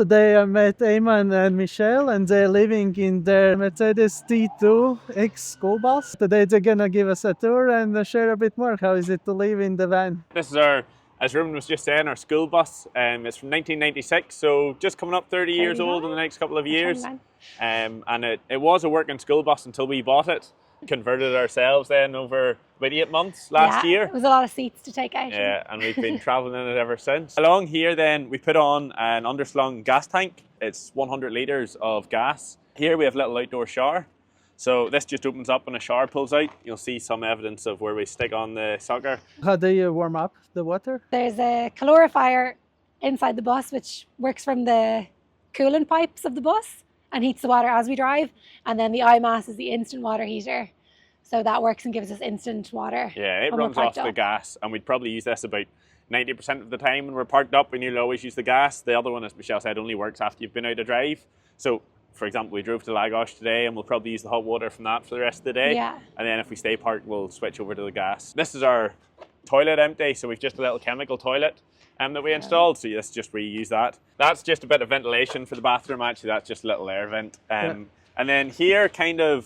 Today I met Eamon and Michelle, and they're living in their Mercedes T2 X school bus. Today they're gonna give us a tour and share a bit more. How is it to live in the van? This is our, as Ruben was just saying, our school bus. It's from 1996, so just coming up 30 years old in the next couple of years. And it was a working school bus until we bought it. Converted ourselves then over about 8 months last year. It was a lot of seats to take out. Yeah, and we've been travelling in it ever since. Along here then we put on an underslung gas tank. It's 100 litres of gas. Here we have a little outdoor shower. So this just opens up and a shower pulls out. You'll see some evidence of where we stick on the sucker. How do you warm up the water? There's a calorifier inside the bus which works from the coolant pipes of the bus and heats the water as we drive. And then the iMass is the instant water heater. So that works and gives us instant water. Yeah, it runs off the gas, and we'd probably use this about 90% of the time when we're parked up. We nearly always use the gas. The other one, as Michelle said, only works after you've been out to drive. So, for example, we drove to Lagos today and we'll probably use the hot water from that for the rest of the day. Yeah. And then if we stay parked, we'll switch over to the gas. This is our toilet empty, so we've just a little chemical toilet that we installed. So let's just reuse that. That's just a bit of ventilation for the bathroom. Actually, that's just a little air vent. And then here,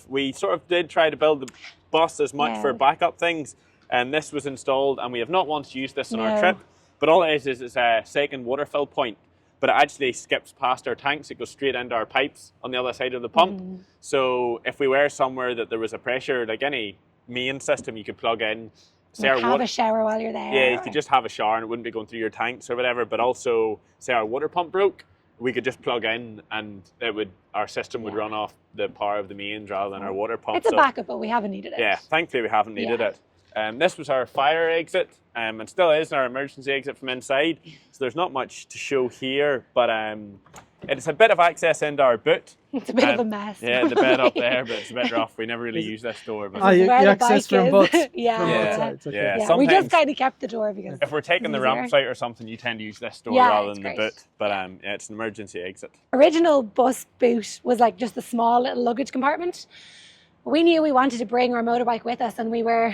we sort of did try to build the bus as much for backup things. And this was installed, and we have not once used this on our trip. But all it is it's a second water fill point. But it actually skips past our tanks. It goes straight into our pipes on the other side of the pump. So if we were somewhere that there was a pressure, like any main system, you could plug in. Say have a shower while you're there. Yeah, you could just have a shower and it wouldn't be going through your tanks or whatever. But also, say our water pump broke, we could just plug in and our system would run off the power of the mains rather than our water pump. It's a backup, but we haven't needed it. Yeah, thankfully we haven't needed it. This was our fire exit, and still is our emergency exit from inside. So there's not much to show here, but it's a bit of access into our boot. It's a bit of a mess. Yeah, the bed up there, but it's a bit rough. We never really use this door. But you access from both. From both sides. Okay. Yeah. We just kind of kept the door because if we're taking the ramp flight or something, you tend to use this door rather than the boot. But it's an emergency exit. Original bus boot was like just a small little luggage compartment. We knew we wanted to bring our motorbike with us, and we were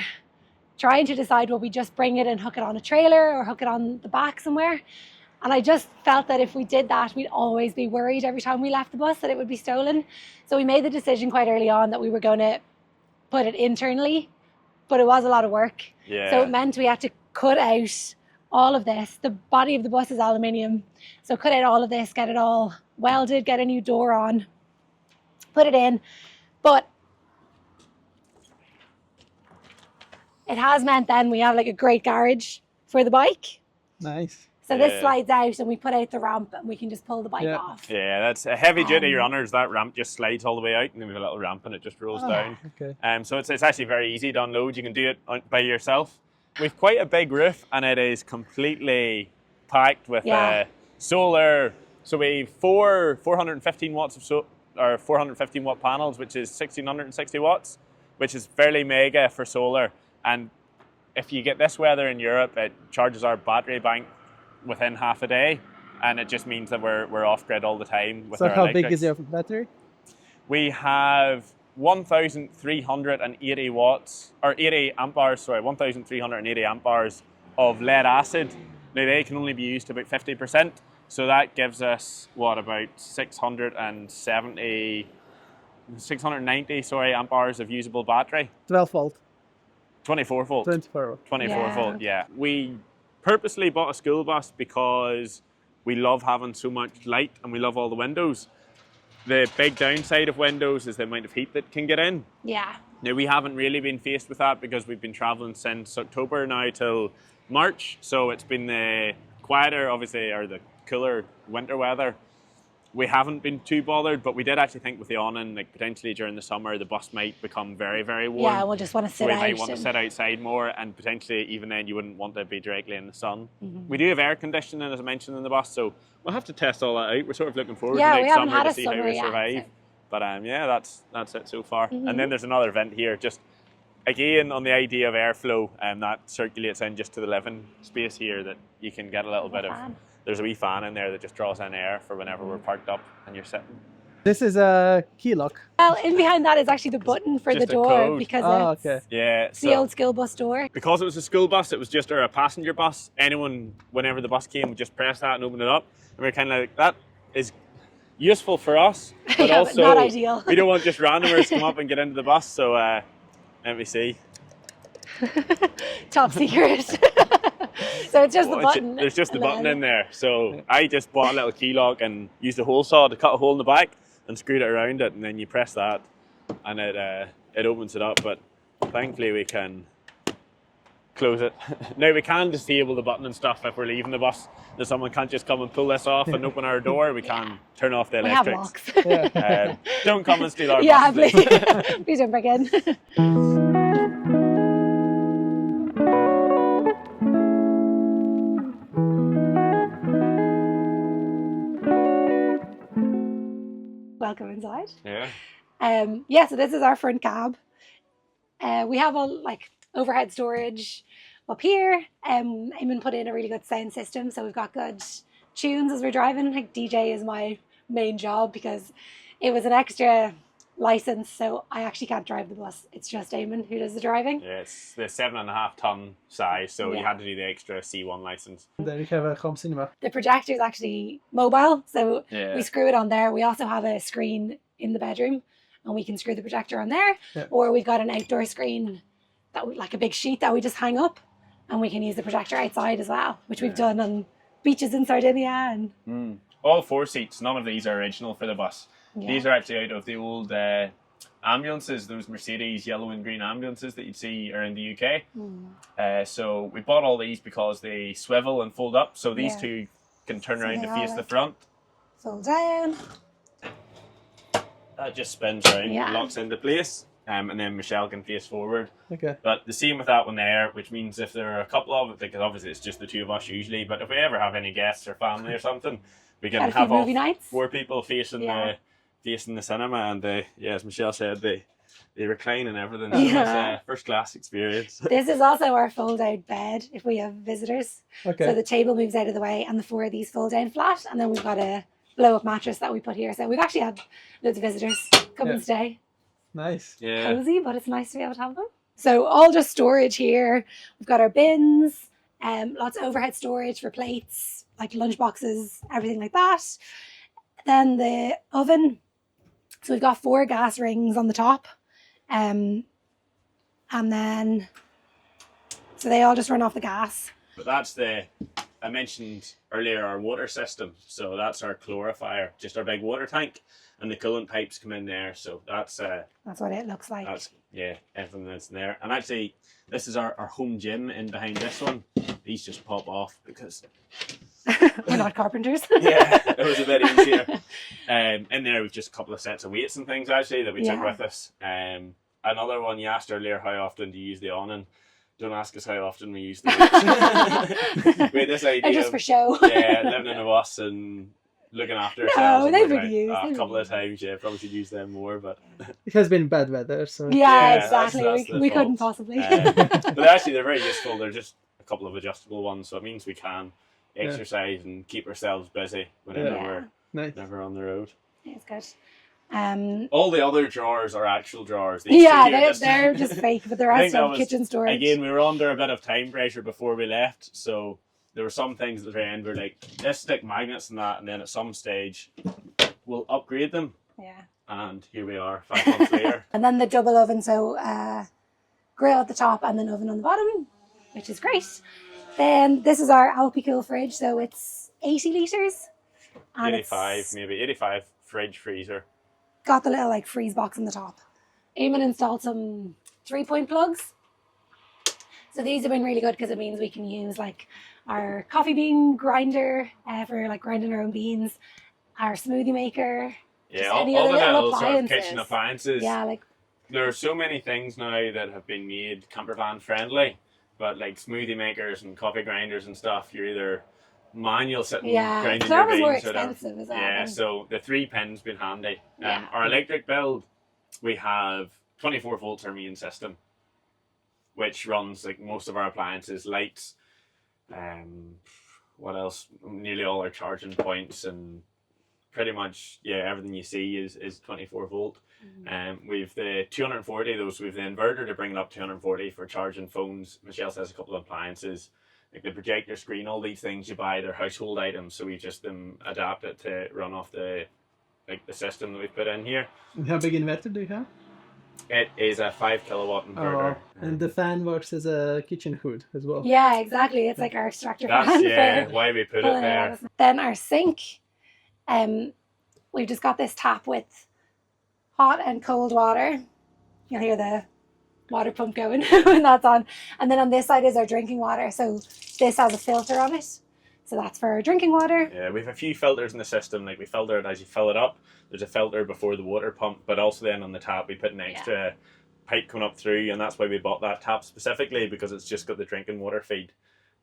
trying to decide, will we just bring it and hook it on a trailer or hook it on the back somewhere? And I just felt that if we did that, we'd always be worried every time we left the bus that it would be stolen. So we made the decision quite early on that we were going to put it internally, but it was a lot of work. Yeah. So it meant we had to cut out all of this. The body of the bus is aluminium. So cut out all of this, get it all welded, get a new door on, put it in. But it has meant then we have like a great garage for the bike. Nice. So this slides out and we put out the ramp and we can just pull the bike off. Yeah, that's a heavy duty runners. That ramp just slides all the way out, and then we have a little ramp and it just rolls down. Okay. So it's actually very easy to unload. You can do it by yourself. We've quite a big roof and it is completely packed with solar. So we've 415 watts of 415 watt panels, which is 1660 watts, which is fairly mega for solar. And if you get this weather in Europe, it charges our battery bank within half a day, and it just means that we're off grid all the time with our electrics. How big is your battery? We have 1,380 watts, or 80 amp hours, 1,380 amp hours of lead acid. Now they can only be used to about 50%, so that gives us, about 690 amp hours of usable battery. 12 volt. 24 volt. 24 volt. 24 volt, yeah. We purposely bought a school bus because we love having so much light and we love all the windows. The big downside of windows is the amount of heat that can get in. Yeah. Now we haven't really been faced with that because we've been traveling since October now till March. So it's been the quieter, obviously, or the cooler winter weather. We haven't been too bothered, but we did actually think with the awning, like potentially during the summer, the bus might become very, very warm. Yeah, we'll just want to sit out. We out. might want to sit outside more, and potentially even then you wouldn't want to be directly in the sun. We do have air conditioning, as I mentioned, in the bus, so we'll have to test all that out. We're sort of looking forward to next summer to see how we survive. But that's it so far. And then there's another vent here, just again on the idea of airflow, and that circulates in just to the living space here that you can get a little bit of. There's a wee fan in there that just draws in air for whenever we're parked up and you're sitting. This is a key lock. Well, in behind that is actually the button for the door because it's the old school bus door. Because it was a school bus, it was just a passenger bus. Anyone, whenever the bus came, would just press that and open it up. And we were kind of like, that is useful for us, but Yeah, also but not ideal. we don't want just randomers to come up and get into the bus. So let me see. Top secret. So it's just the button. There's just the and button then- in there. So I just bought a little key lock and used a hole saw to cut a hole in the back and screwed it around it, and then you press that and it opens it up. But thankfully we can close it. Now we can disable the button and stuff if we're leaving the bus. If someone can't just come and pull this off and open our door, we can turn off the We have electrics. locks. Don't come and steal our Yeah, bus, please. please. Please don't break in. Welcome inside. Yeah. So this is our front cab. We have all like overhead storage up here. Eamon put in a really good sound system, so we've got good tunes as we're driving. Like DJ is my main job because it was an extra license, so I actually can't drive the bus. It's just Eamon who does the driving. Yeah, it's the 7.5 ton size, so you Yeah. had to do the extra C1 license. There you have a home cinema. The projector is actually mobile, so Yeah. we screw it on there. We also have a screen in the bedroom, and we can screw the projector on there. Yeah. Or we've got an outdoor screen like a big sheet that we just hang up, and we can use the projector outside as well, which we've done on beaches in Sardinia. And All 4 seats, none of these are original for the bus. yeah. These are actually out of the old ambulances, those Mercedes yellow and green ambulances that you'd see around the UK. So we bought all these because they swivel and fold up, so these Yeah. two can turn So around they to are face the like- front. Fold down. That just spins around Yeah. and locks into place, and then Michelle can face forward. Okay. But the same with that one there, which means if there are a couple of it, because obviously it's just the 2 of us usually, but if we ever have any guests or family or something, we can Got a few have all movie nights. 4 people facing Yeah. the cinema, and as Michelle said, they recline and everything. Yeah. It's a first class experience. This is also our fold out bed if we have visitors. Okay. So the table moves out of the way, and the 4 of these fold down flat, and then we've got a blow up mattress that we put here. So we've actually had loads of visitors come and stay. Nice. Yeah. Cozy, but it's nice to be able to have them. So all just storage here. We've got our bins, lots of overhead storage for plates, like lunch boxes, everything like that. Then the oven. So we've got 4 gas rings on the top. And then, so they all just run off the gas. But that's I mentioned earlier our water system. So that's our chlorifier, just our big water tank, and the coolant pipes come in there. So that's what it looks like. everything that's in there. And actually, this is our home gym in behind this one. These just pop off because We're not carpenters. yeah, it was a bit easier. In there with just a couple of sets of weights and things actually that we took Yeah. with us. Another one you asked earlier, how often do you use the awning? Don't ask us how often we use the weights. We had this idea Just of, for show. living in a bus and looking after No, ourselves. and they've working been used, out, they've a couple been of times, yeah, probably should use them more, but It has been bad weather, so Yeah, Yeah, exactly. that's the we couldn't fault. possibly. but actually they're very useful. They're just a couple of adjustable ones, so it means we can exercise and keep ourselves busy whenever Yeah. nice. we're on the road. It's good. All the other drawers are actual drawers. These two here They're just fake, but the I think rest that of was- kitchen storage. Again, we were under a bit of time pressure before we left, so there were some things at the very end were like, let's stick magnets in that, and then at some stage we'll upgrade them. Yeah. And here we are, 5 months later. And then the double oven, so grill at the top and then oven on the bottom, which is great. Then this is our Alpicool fridge, so it's 80 litres. And 85, maybe 85 fridge freezer. got the little like freeze box on the top. Eamon installed some 3-point plugs. So these have been really good because it means we can use like our coffee bean grinder for like grinding our own beans, our smoothie maker. Yeah, Just all any the other little little sort of kitchen appliances. appliances. Yeah, like There are so many things now that have been made camper van friendly, but like smoothie makers and coffee grinders and stuff, you're either manual sitting grinding so your that was more beans or whatever. expensive as well. Yeah, then. so the 3 pin's been handy. Yeah. Our electric build, we have 24 volts our main system, which runs like most of our appliances, lights, what else? Nearly all our charging points, and pretty much everything you see is 24 volt. We've the 240 those. We've the inverter to bring it up to 240 for charging phones. Michelle says a couple of appliances. like the projector screen, all these things you buy, they're household items, so we just adapt it to run off the system that we've put in here. And how big inverter do you have? It is a 5 kilowatt inverter. And the fan works as a kitchen hood as well. Yeah, exactly. It's like our extractor That's fan. For why we put it there. Then our sink, we've just got this tap with hot and cold water. You'll hear the water pump going when that's on. And then on this side is our drinking water. So this has a filter on it. So that's for our drinking water. Yeah, we have a few filters in the system. Like we filter it as you fill it up. There's a filter before the water pump, but also then on the tap we put an extra pipe coming up through, and that's why we bought that tap specifically, because it's just got the drinking water feed.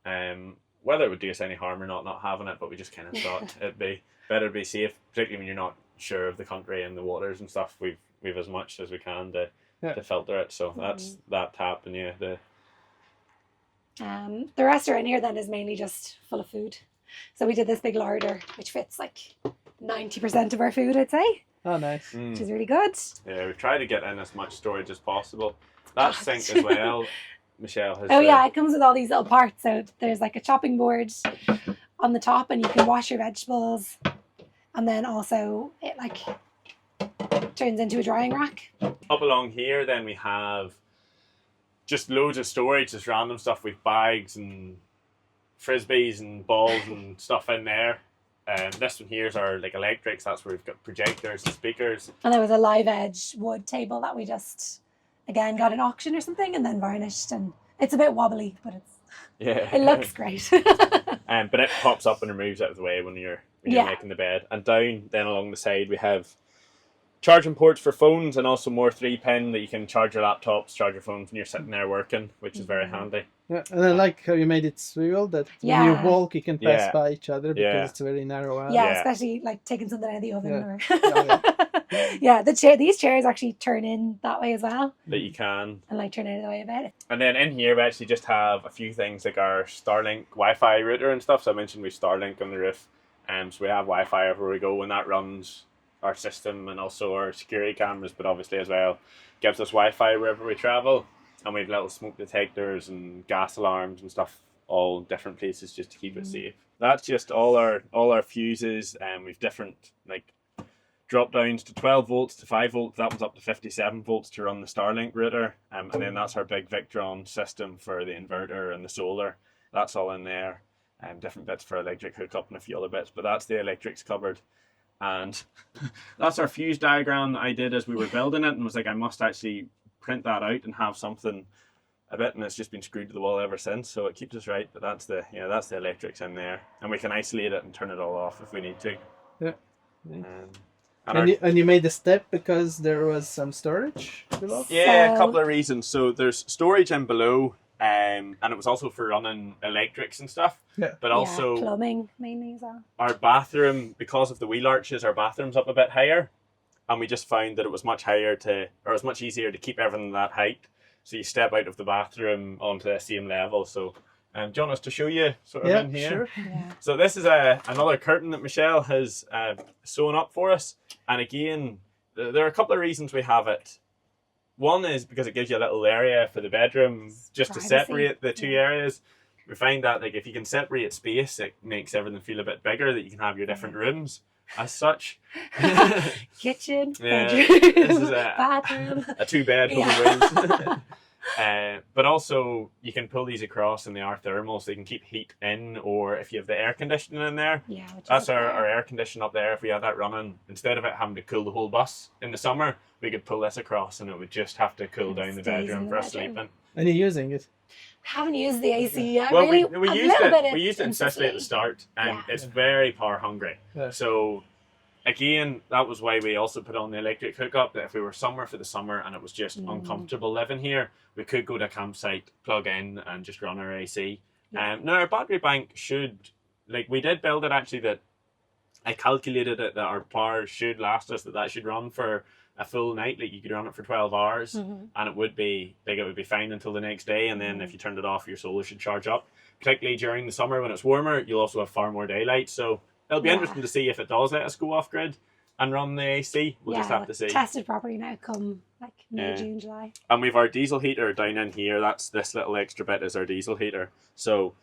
Whether it would do us any harm or not having it, but we just kind of thought it'd be better to be safe, particularly when you're not sure of the country and the waters and stuff. We've as much as we can to filter it. So that's that tap, and the rest around here then is mainly just full of food. So we did this big larder which fits like 90% of our food, I'd say. Oh, nice. Which is really good. Yeah, we try to get in as much storage as possible. That sink as well, Michelle has. It comes with all these little parts. So there's like a chopping board on the top, and you can wash your vegetables. And then also it like turns into a drying rack. Up along here then we have just loads of storage, just random stuff with bags and frisbees and balls and stuff in there. This one here is our like electrics. That's where we've got projectors and speakers. And there was a live edge wood table that we just again got an auction or something and then varnished, and it's a bit wobbly, but it looks great. But it pops up and removes out of the way when you're making the bed. And down then along the side we have charging ports for phones, and also more 3-pin that you can charge your laptops, charge your phones when you're sitting there working, which is very handy. Yeah, and I like how you made it swivel, that when you walk you can pass by each other because it's very narrow out. Yeah, especially like taking something out of the oven. Yeah. Or these chairs actually turn in that way as well. That you can. And like turn out of the way a bit. And then in here we actually just have a few things like our Starlink Wi-Fi router and stuff. So I mentioned we Starlink on the roof. So we have Wi-Fi everywhere we go, and that runs our system and also our security cameras, but obviously as well gives us Wi-Fi wherever we travel. And we have little smoke detectors and gas alarms and stuff, all different places just to keep it safe. That's just all our fuses, and we've different like drop downs to 12 volts to 5 volts. That one's up to 57 volts to run the Starlink router, and then that's our big Victron system for the inverter and the solar. That's all in there, and different bits for electric hookup and a few other bits, but that's the electrics covered. And that's our fuse diagram that I did as we were building it, and was like, I must actually print that out and have something a bit, and it's just been screwed to the wall ever since, so it keeps us right. But that's the electrics in there, and we can isolate it and turn it all off if we need to. And you made the step because there was some storage below? Yeah, a couple of reasons. So there's storage in below, and it was also for running electrics and stuff. Yeah. But also plumbing mainly as well. Our bathroom, because of the wheel arches, our bathroom's up a bit higher, and we just found that it was much easier to keep everything that height. So you step out of the bathroom onto the same level. So do you want us to show you sort of in here? Sure. Yeah. So this is another curtain that Michelle has sewn up for us. And again, there are a couple of reasons we have it. One is because it gives you a little area for the bedroom just to separate the two areas. We find that like if you can separate space, it makes everything feel a bit bigger, that you can have your different rooms as such. Kitchen, bedroom, this is bathroom, a 2-bed rooms. But also you can pull these across, and they are thermal, so you can keep heat in, or if you have the air conditioning in there, that's our air conditioning up there. If we had that running, instead of it having to cool the whole bus in the summer, we could pull this across and it would just have to cool down the bedroom for us sleeping. And you're using it? Haven't used the AC yet. Well, really, we used it in Sicily at the start, and it's very power hungry. Yeah. So again, that was why we also put on the electric hookup, that if we were somewhere for the summer and it was just uncomfortable living here, we could go to a campsite, plug in and just run our AC. Now our battery bank should, like we did build it actually, that I calculated it that our power should last us, that should run for a full night. Like you could run it for 12 hours and it would be fine until the next day, and then if you turned it off, your solar should charge up. Particularly during the summer when it's warmer, you'll also have far more daylight, so it'll be interesting to see if it does let us go off grid and run the AC. We'll just have to see. Tested properly now come like May, June, July. And we've our diesel heater down in here. That's this little extra bit is our diesel heater. So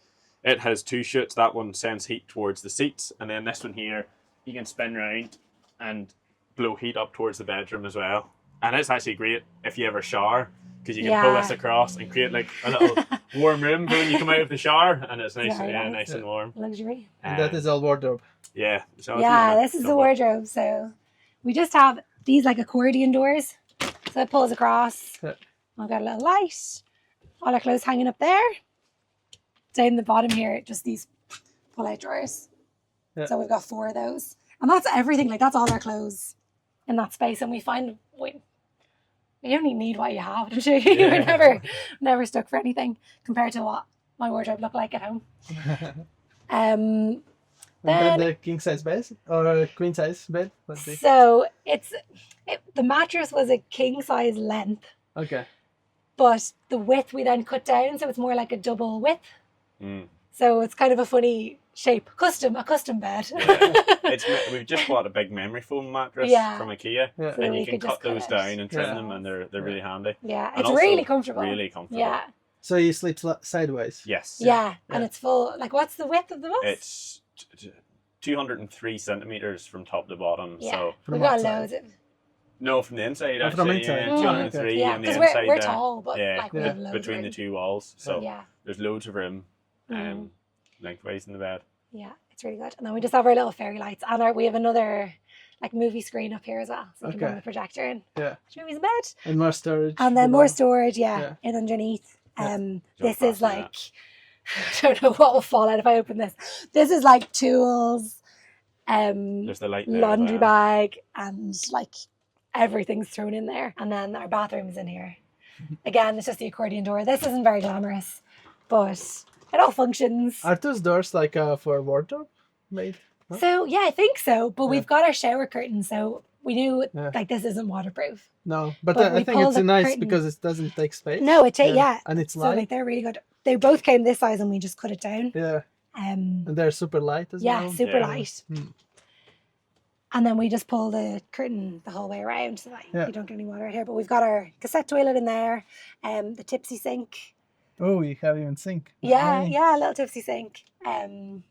It has 2 chutes. That one sends heat towards the seats, and then this one here, you can spin round and blow heat up towards the bedroom as well. And it's actually great if you ever shower, because you can pull this across and create like a little warm room for when you come out of the shower, and it's nice, nice and warm. Luxury. And that is all wardrobe. Yeah. So this is the wardrobe. So we just have these like accordion doors. So it pulls across. Yeah. I've got a little light. All our clothes hanging up there. Down the bottom here, just these pull-out drawers. Yeah. So we've got 4 of those. And that's everything. Like, that's all our clothes in that space. And we find you only need what you have. I'm sure we're never stuck for anything compared to what my wardrobe looked like at home. And then the king size bed or queen size bed? So the mattress was a king size length. Okay. But the width we then cut down, so it's more like a double width. So it's kind of a funny shape, a custom bed. We've just bought a big memory foam mattress from IKEA, So and you can cut those down and trim them, and they're really handy. Yeah, And it's also really comfortable. Really comfortable. Yeah. So you sleep sideways? Yes. Yeah, and it's full. Like, what's the width of the bus? It's 203 centimeters from top to bottom. Yeah, So we've got loads of. No, from the inside. Oh, Actually, from inside. yeah, 203 Yeah, on the because inside. we're tall, but yeah, like we have loads between of the room. 2 walls. So Yeah. there's loads of room, lengthways in the bed. Yeah, it's really good. And then we just have our little fairy lights, and we have another like movie screen up here as well, so you can bring the projector in. Yeah. Movies in bed. And more storage. And then more storage, in underneath. This is like, I don't know what will fall out if I open this. This is like tools, There's the light there, laundry bag, and like everything's thrown in there. And then our bathroom's in here. Again, it's just the accordion door. This isn't very glamorous, but it all functions. Are those doors like for wardrobe made? Huh? So yeah, I think so. But we've got our shower curtain, so we knew like this isn't waterproof. No, but But I we think pull it's the nice curtain. because it doesn't take space. No, it and it's so light. like they're really good. They both came this size, and we just cut it down. Yeah, and they're super light as well. Yeah, super light. And then we just pull the curtain the whole way around so that you don't get any water out here. But we've got our cassette toilet in there, the tipsy sink. Oh, you have even sink. Yeah, Nice. yeah, a little tipsy sink. And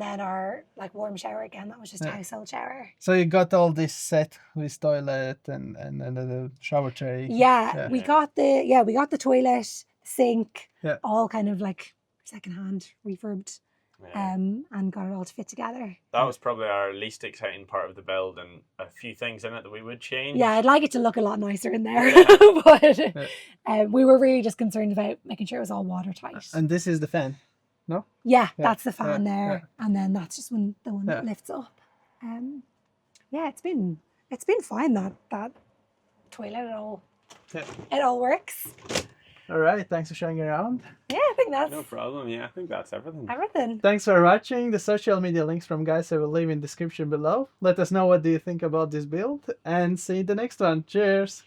then our like warm shower again. That was just a household shower. So you got all this set with toilet and the shower tray. Yeah, we got the toilet, sink, Yeah. all kind of like secondhand refurbed, and got it all to fit together. That was probably our least exciting part of the build, and a few things in it that we would change. Yeah, I'd like it to look a lot nicer in there, but we were really just concerned about making sure it was all watertight. And this is the fan, no? Yeah, that's the fan there, yeah. and then that's just the one that lifts up. Yeah, it's been fine. That toilet it all works. All right, thanks for showing around. Yeah, I think that's No problem. Yeah, I think that's everything. everything. Thanks for watching. The social media links from guys I will leave in the description below. Let us know what do you think about this build, and see you in the next one. Cheers!